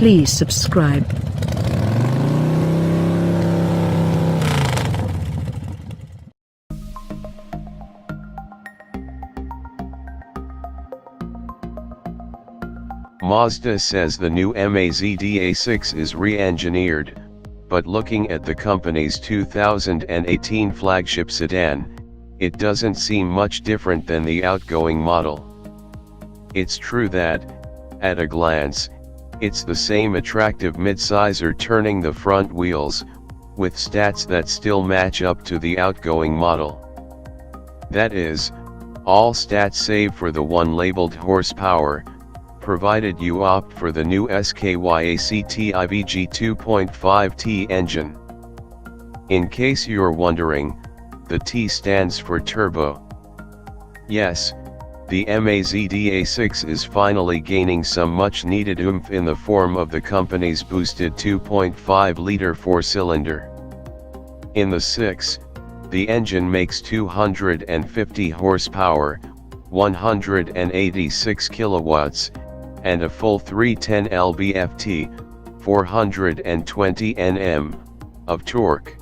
Please subscribe. Mazda says the new Mazda CX is re-engineered, but looking at the company's 2018 flagship sedan, it doesn't seem much different than the outgoing model. It's true that, at a glance, it's the same attractive midsizer turning the front wheels, with stats that still match up to the outgoing model. That is, all stats save for the one labeled horsepower, provided you opt for the new SKYACT IVG 2.5T engine. In case you're wondering, the T stands for turbo. Yes, the Mazda CX is finally gaining some much needed oomph in the form of the company's boosted 2.5-liter four-cylinder. In the 6, the engine makes 250 horsepower, 186 kilowatts, and a full 310 lb-ft, 420 Nm, of torque.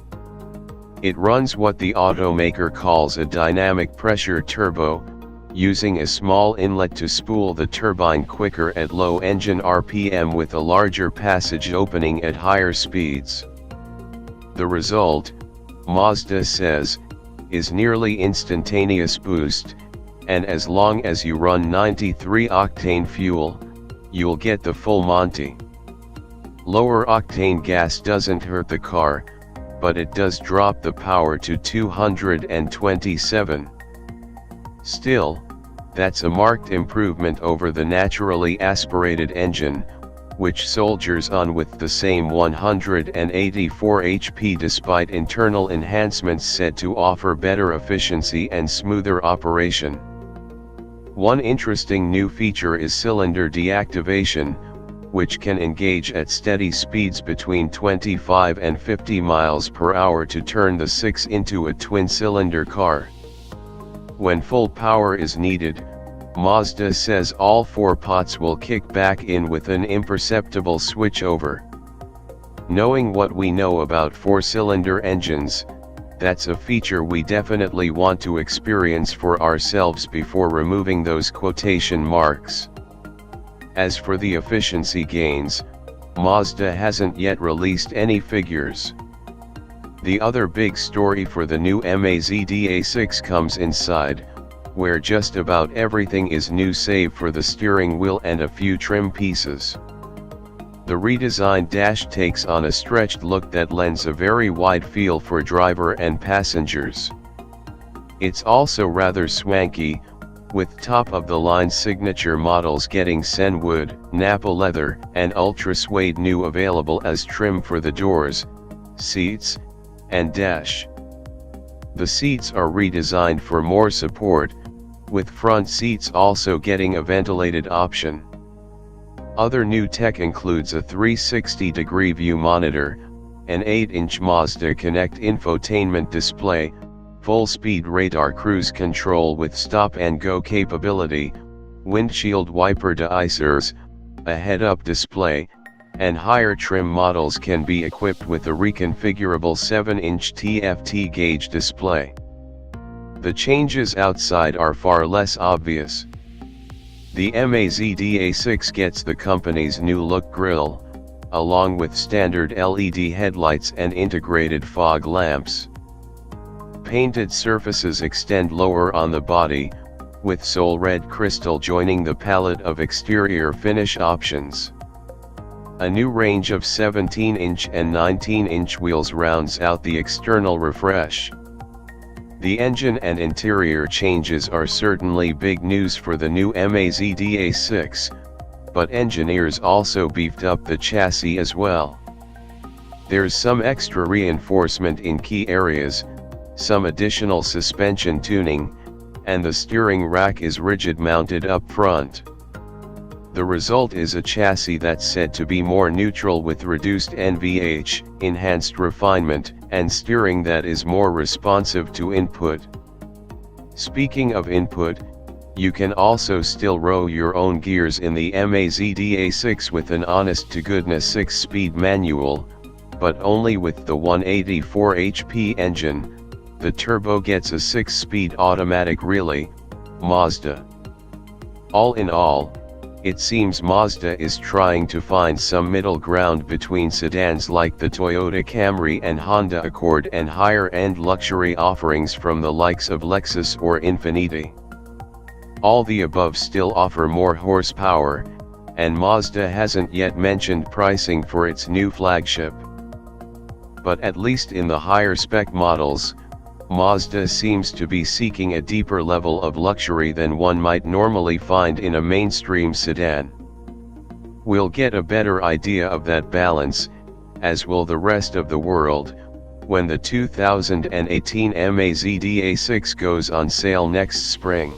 It runs what the automaker calls a dynamic pressure turbo, using a small inlet to spool the turbine quicker at low engine RPM with a larger passage opening at higher speeds. The result, Mazda says, is nearly instantaneous boost, and as long as you run 93-octane fuel, you'll get the full Monty. Lower octane gas doesn't hurt the car, but it does drop the power to 227. Still, that's a marked improvement over the naturally aspirated engine, which soldiers on with the same 184 HP despite internal enhancements said to offer better efficiency and smoother operation. One interesting new feature is cylinder deactivation, which can engage at steady speeds between 25 and 50 miles per hour to turn the 6 into a twin-cylinder car. When full power is needed, Mazda says all 4 pots will kick back in with an imperceptible switchover. Knowing what we know about 4-cylinder engines, that's a feature we definitely want to experience for ourselves before removing those quotation marks. As for the efficiency gains, Mazda hasn't yet released any figures. The other big story for the new Mazda CX comes inside, where just about everything is new save for the steering wheel and a few trim pieces. The redesigned dash takes on a stretched look that lends a very wide feel for driver and passengers. It's also rather swanky, with top-of-the-line signature models getting sen wood, Nappa leather, and UltraSuede NU available as trim for the doors, seats, and dash. The seats are redesigned for more support, with front seats also getting a ventilated option. Other new tech includes a 360-degree view monitor, an 8-inch Mazda Connect infotainment display, full-speed radar cruise control with stop-and-go capability, windshield wiper de-icers, a head-up display, and higher trim models can be equipped with a reconfigurable 7-inch TFT gauge display. The changes outside are far less obvious. The Mazda CX gets the company's new look grille, along with standard LED headlights and integrated fog lamps. Painted surfaces extend lower on the body, with Sol Red crystal joining the palette of exterior finish options. A new range of 17-inch and 19-inch wheels rounds out the external refresh. The engine and interior changes are certainly big news for the new Mazda CX, but engineers also beefed up the chassis as well. There's some extra reinforcement in key areas, some additional suspension tuning, and the steering rack is rigid mounted up front. The result is a chassis that's said to be more neutral with reduced NVH, enhanced refinement, and steering that is more responsive to input. Speaking of input, You can also still row your own gears in the Mazda A6 with an honest-to-goodness 6-speed manual, but only with the 184 HP engine. The turbo gets a 6-speed automatic relay. Mazda. All in all, it seems Mazda is trying to find some middle ground between sedans like the Toyota Camry and Honda Accord and higher-end luxury offerings from the likes of Lexus or Infiniti. All the above still offer more horsepower, and Mazda hasn't yet mentioned pricing for its new flagship. But at least in the higher spec models, Mazda seems to be seeking a deeper level of luxury than one might normally find in a mainstream sedan. We'll get a better idea of that balance, as will the rest of the world, when the 2018 Mazda A6 goes on sale next spring.